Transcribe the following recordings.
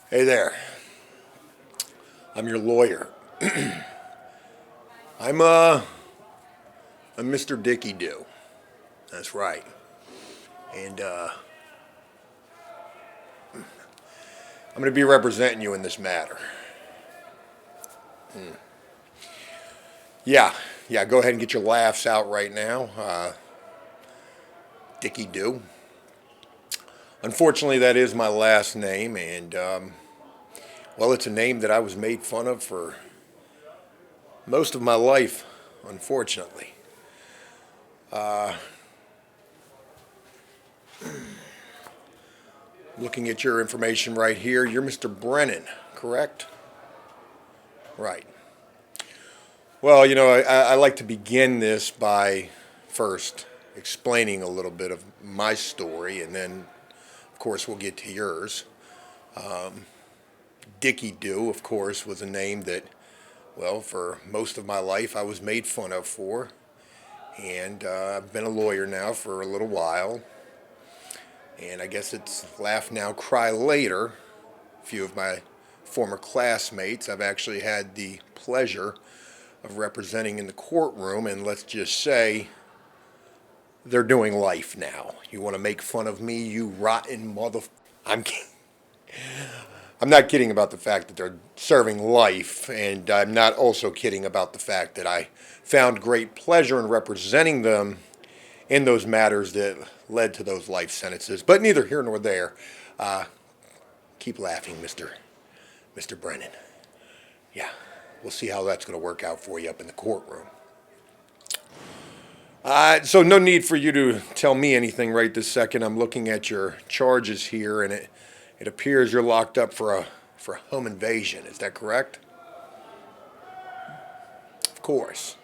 Hey there, I'm your lawyer. I'm Mr. Dickeydoo. That's right. And I'm going to be representing you in this matter. Yeah, yeah, go ahead and get your laughs out right now. Dickeydoo. Unfortunately, that is my last name, and well, it's a name that I was made fun of for most of my life, unfortunately. Looking at your information right here, you're Mr. Brennan, correct? Right. Well, I like to begin this by first explaining a little bit of my story, and then, of course, we'll get to yours. Dickeydoo, of course, was a name that, well, for most of my life I was made fun of for, and I've been a lawyer now for a little while, and I guess it's laugh now, cry later. A few of my former classmates I've actually had the pleasure of representing in the courtroom, and let's just say they're doing life now. You want to make fun of me, you rotten mother? I'm I'm not kidding about the fact that they're serving life, and I'm not also kidding about the fact that I found great pleasure in representing them in those matters that led to those life sentences. But neither here nor there. Keep laughing, Mr. Brennan. Yeah, we'll see how that's going to work out for you up in the courtroom. So no need for you to tell me anything right this second. I'm looking at your charges here, and it appears you're locked up for a home invasion. Is that correct? Of course.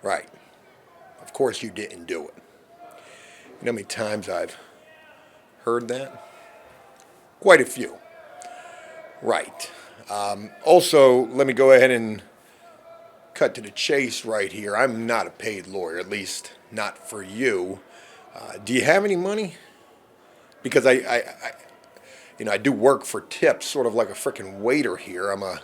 Right. Of course you didn't do it. You know how many times I've heard that? Quite a few. Right. Also, let me go ahead and cut to the chase right here. I'm not a paid lawyer, at least not for you. Do you have any money? Because I do work for tips, sort of like a frickin' waiter here. I'm a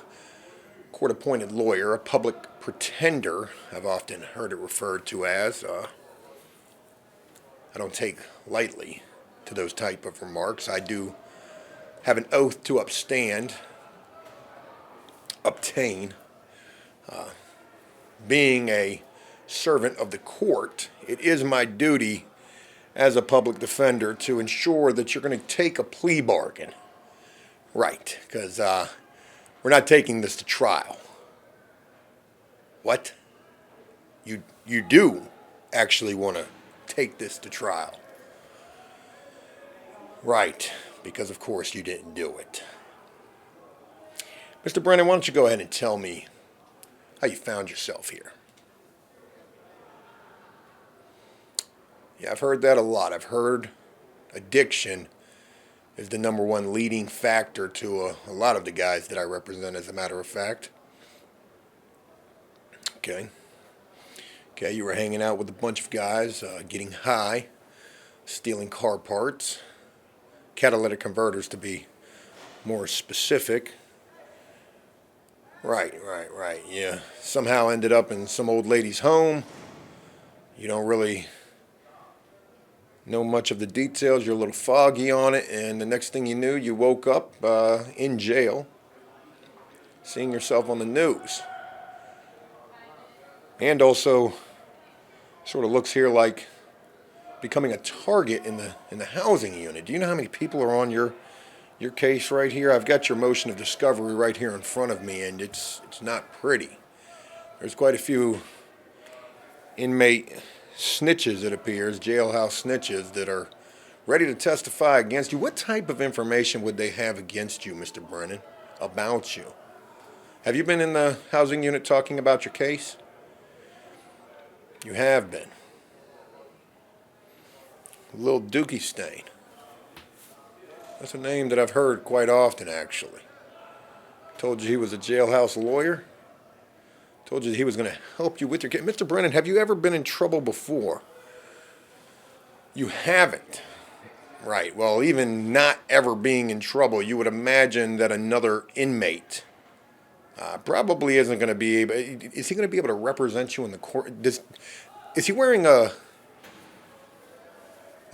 court-appointed lawyer, a public pretender, I've often heard it referred to as. I don't take lightly to those type of remarks. I do have an oath to obtain. Being a servant of the court, it is my duty as a public defender to ensure that you're going to take a plea bargain. Right, because we're not taking this to trial. What? You do actually want to take this to trial. Right, because of course you didn't do it. Mr. Brennan, why don't you go ahead and tell me how you found yourself here? Yeah, I've heard that a lot. I've heard addiction is the number one leading factor to a lot of the guys that I represent, as a matter of fact. Okay. Okay, you were hanging out with a bunch of guys, getting high, stealing car parts, catalytic converters to be more specific. Right. Yeah. Somehow ended up in some old lady's home. You don't really know much of the details. You're a little foggy on it, and the next thing you knew, you woke up in jail, seeing yourself on the news. And also, sort of looks here like becoming a target in the housing unit. Do you know how many people are on your case right here? I've got your motion of discovery right here in front of me, and it's not pretty. There's quite a few inmate snitches, it appears, jailhouse snitches, that are ready to testify against you. What type of information would they have against you, Mr. Brennan, about you? Have you been in the housing unit talking about your case? You have been. Little Dookie Stain. That's a name that I've heard quite often, actually. Told you he was a jailhouse lawyer. Told you that he was going to help you with your case. Mr. Brennan, have you ever been in trouble before? You haven't. Right. Well, even not ever being in trouble, you would imagine that another inmate probably isn't going to be able. Is he going to be able to represent you in the court? Is he wearing a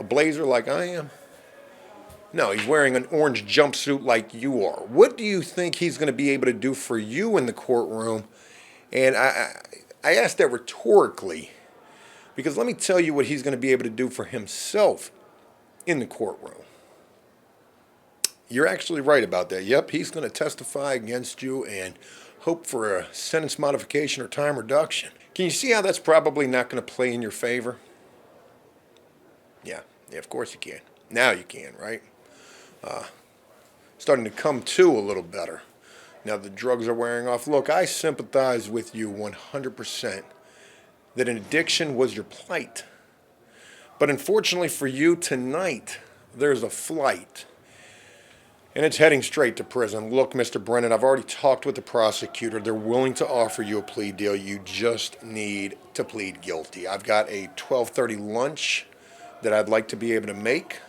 blazer like I am? No, he's wearing an orange jumpsuit like you are. What do you think he's going to be able to do for you in the courtroom? And I asked that rhetorically because let me tell you what he's going to be able to do for himself in the courtroom. You're actually right about that. Yep, he's going to testify against you and hope for a sentence modification or time reduction. Can you see how that's probably not going to play in your favor? Yeah, of course you can. Now you can, right? Starting to come to a little better. Now the drugs are wearing off. Look, I sympathize with you 100% that an addiction was your plight. But unfortunately for you tonight, there's a flight. And it's heading straight to prison. Look, Mr. Brennan, I've already talked with the prosecutor. They're willing to offer you a plea deal. You just need to plead guilty. I've got a 12:30 lunch that I'd like to be able to make.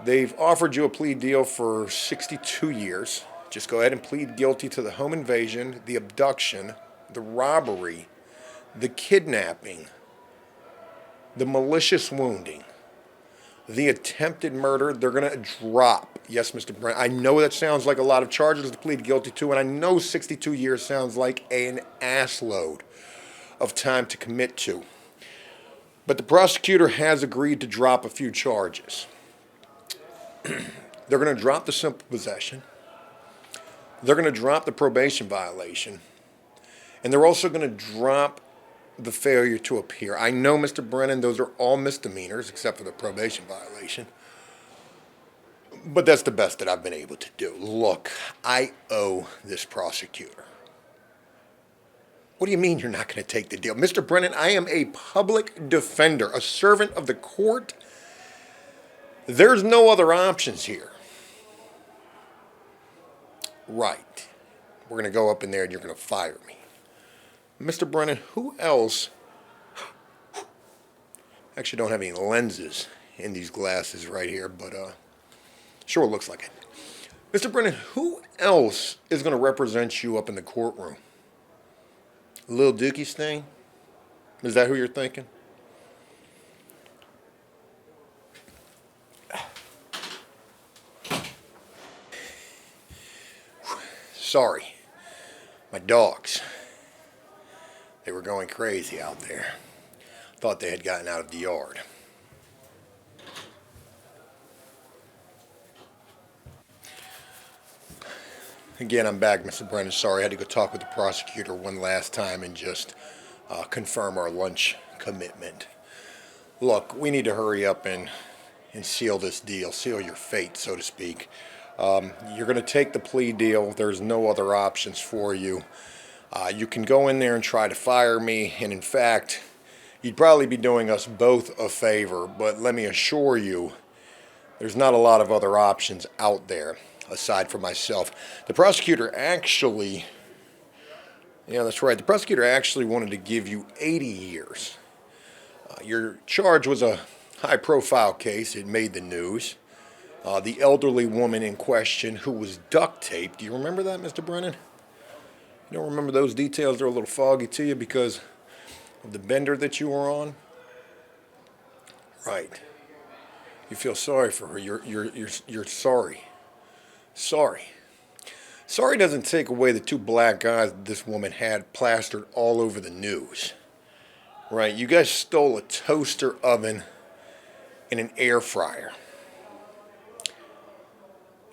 They've offered you a plea deal for 62 years. Just go ahead and plead guilty to the home invasion, the abduction, the robbery, the kidnapping, the malicious wounding, the attempted murder. They're going to drop. Yes, Mr. Brent, I know that sounds like a lot of charges to plead guilty to, and I know 62 years sounds like an assload of time to commit to. But the prosecutor has agreed to drop a few charges. They're going to drop the simple possession. They're going to drop the probation violation. And they're also going to drop the failure to appear. I know, Mr. Brennan, those are all misdemeanors except for the probation violation. But that's the best that I've been able to do. Look, I owe this prosecutor. What do you mean you're not going to take the deal? Mr. Brennan, I am a public defender, a servant of the court. There's no other options here. Right. We're going to go up in there and you're going to fire me. Mr. Brennan, who else? Actually don't have any lenses in these glasses right here, but sure looks like it. Mr. Brennan, who else is going to represent you up in the courtroom? Lil Dookie's thing? Is that who you're thinking? Sorry. My dogs. They were going crazy out there. Thought they had gotten out of the yard. Again, I'm back, Mr. Brennan. Sorry, I had to go talk with the prosecutor one last time and just confirm our lunch commitment. Look, we need to hurry up and seal this deal, seal your fate, so to speak. You're going to take the plea deal. There's no other options for you. You can go in there and try to fire me, and in fact, you'd probably be doing us both a favor, but let me assure you, there's not a lot of other options out there aside from myself. The prosecutor actually, yeah, that's right, the prosecutor actually wanted to give you 80 years. Your charge was a high-profile case. It made the news. The elderly woman in question who was duct taped. Do you remember that, Mr. Brennan? You don't remember those details? They're a little foggy to you because of the bender that you were on? Right. You feel sorry for her. You're sorry. Sorry. Sorry doesn't take away the two black eyes that this woman had plastered all over the news. Right. You guys stole a toaster oven and an air fryer.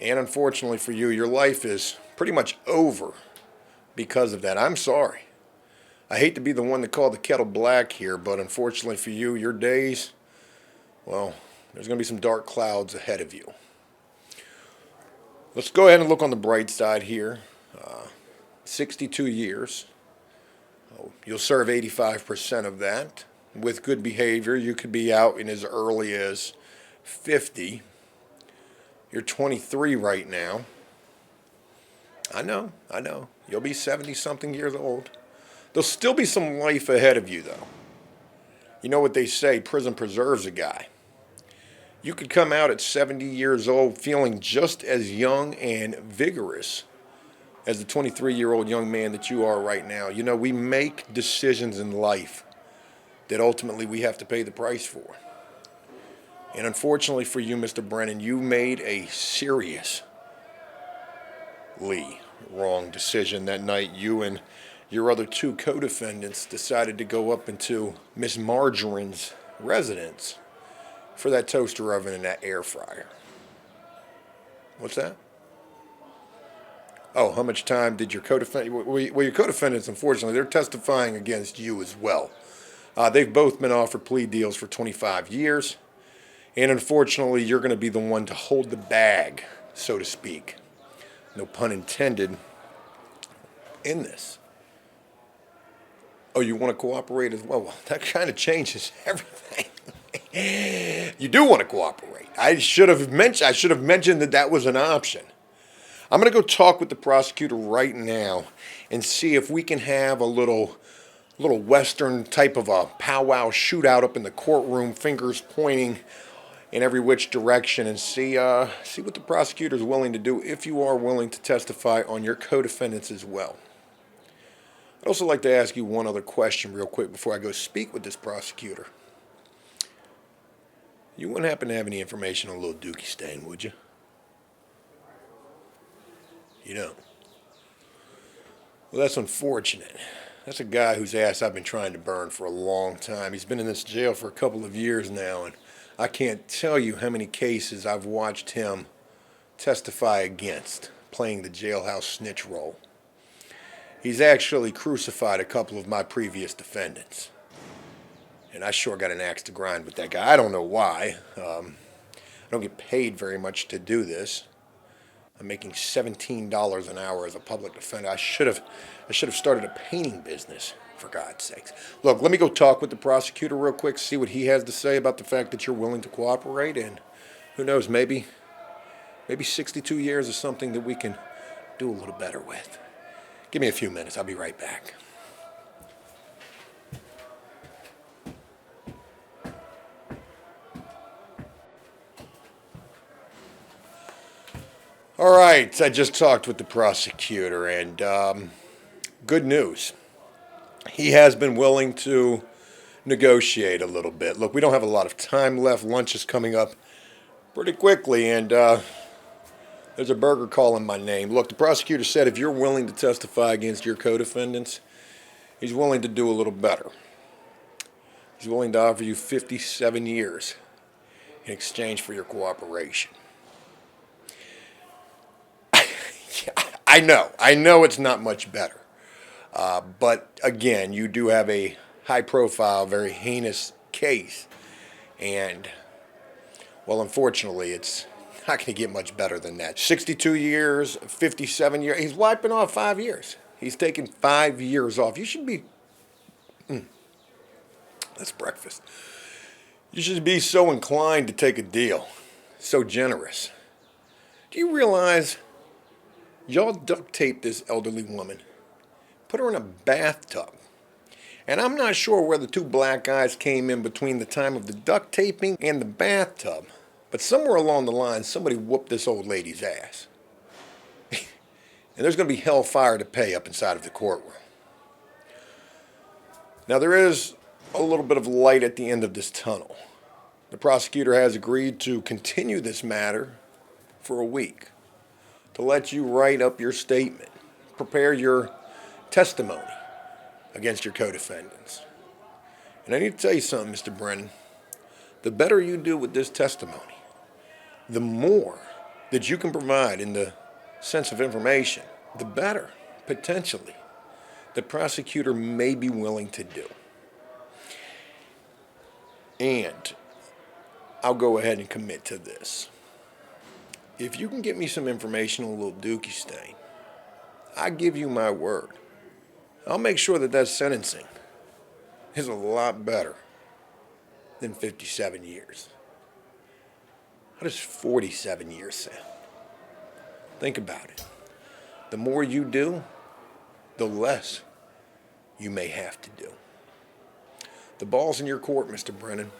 And unfortunately for you, your life is pretty much over because of that. I'm sorry. I hate to be the one to call the kettle black here, but unfortunately for you, your days, well, there's going to be some dark clouds ahead of you. Let's go ahead and look on the bright side here. 62 years. You'll serve 85% of that. With good behavior, you could be out in as early as 50. You're 23 right now. I know. You'll be 70-something years old. There'll still be some life ahead of you, though. You know what they say, prison preserves a guy. You could come out at 70 years old feeling just as young and vigorous as the 23-year-old young man that you are right now. You know, we make decisions in life that ultimately we have to pay the price for. And unfortunately for you, Mr. Brennan, you made a seriously wrong decision that night. You and your other two co-defendants decided to go up into Miss Margarine's residence for that toaster oven and that air fryer. What's that? Oh, how much time did your co-defendant? Well, your co-defendants, unfortunately, they're testifying against you as well. They've both been offered plea deals for 25 years. And unfortunately, you're going to be the one to hold the bag, so to speak. No pun intended in this. Oh, you want to cooperate as well? Well, that kind of changes everything. You do want to cooperate. I should have mentioned that was an option. I'm going to go talk with the prosecutor right now and see if we can have a little Western type of a powwow shootout up in the courtroom, fingers pointing in every which direction, and see what the prosecutor is willing to do if you are willing to testify on your co-defendants as well. I'd also like to ask you one other question real quick before I go speak with this prosecutor. You wouldn't happen to have any information on little Dookie Stain, would you? You don't. Well, that's unfortunate. That's a guy whose ass I've been trying to burn for a long time. He's been in this jail for a couple of years now, and I can't tell you how many cases I've watched him testify against, playing the jailhouse snitch role. He's actually crucified a couple of my previous defendants. And I sure got an axe to grind with that guy. I don't know why. I don't get paid very much to do this. I'm making $17 an hour as a public defender. I should have started a painting business, for God's sakes. Look, let me go talk with the prosecutor real quick, see what he has to say about the fact that you're willing to cooperate, and who knows, maybe 62 years is something that we can do a little better with. Give me a few minutes. I'll be right back. All right, I just talked with the prosecutor, and good news. He has been willing to negotiate a little bit. Look, we don't have a lot of time left. Lunch is coming up pretty quickly, and there's a burger calling my name. Look, the prosecutor said if you're willing to testify against your co-defendants, he's willing to do a little better. He's willing to offer you 57 years in exchange for your cooperation. I know it's not much better. But again, you do have a high-profile, very heinous case. And, well, unfortunately, it's not going to get much better than that. 62 years, 57 years. He's wiping off 5 years. He's taking 5 years off. You should be... That's breakfast. You should be so inclined to take a deal. So generous. Do you realize... Y'all duct taped this elderly woman, put her in a bathtub, and I'm not sure where the two black guys came in between the time of the duct taping and the bathtub, but somewhere along the line, somebody whooped this old lady's ass. And there's going to be hellfire to pay up inside of the courtroom. Now, there is a little bit of light at the end of this tunnel. The prosecutor has agreed to continue this matter for a week, to let you write up your statement, prepare your testimony against your co-defendants. And I need to tell you something, Mr. Brennan. The better you do with this testimony, the more that you can provide in the sense of information, the better, potentially, the prosecutor may be willing to do. And I'll go ahead and commit to this. If you can get me some information on little Dookie Stain, I give you my word. I'll make sure that sentencing is a lot better than 57 years. How does 47 years sound? Think about it. The more you do, the less you may have to do. The ball's in your court, Mr. Brennan.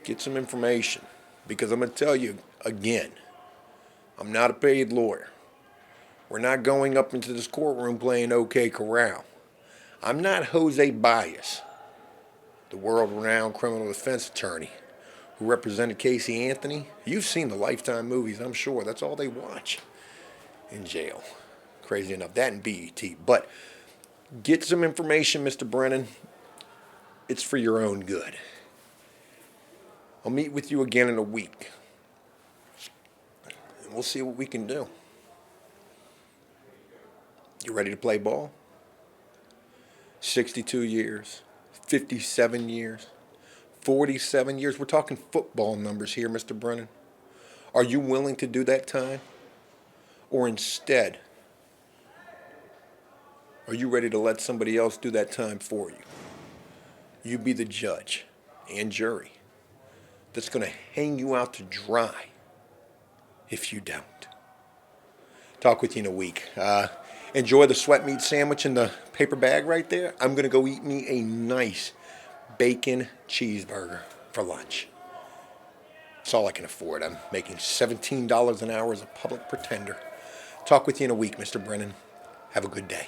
Get some information. Because I'm going to tell you again, I'm not a paid lawyer. We're not going up into this courtroom playing OK Corral. I'm not Jose Baez, the world-renowned criminal defense attorney who represented Casey Anthony. You've seen the Lifetime movies, I'm sure. That's all they watch in jail. Crazy enough, that and BET. But get some information, Mr. Brennan. It's for your own good. I'll meet with you again in a week. And we'll see what we can do. You ready to play ball? 62 years, 57 years, 47 years. We're talking football numbers here, Mr. Brennan. Are you willing to do that time? Or instead, are you ready to let somebody else do that time for you? You be the judge and jury that's going to hang you out to dry if you don't. Talk with you in a week. Enjoy the sweat meat sandwich in the paper bag right there. I'm going to go eat me a nice bacon cheeseburger for lunch. It's all I can afford. I'm making $17 an hour as a public pretender. Talk with you in a week, Mr. Brennan. Have a good day.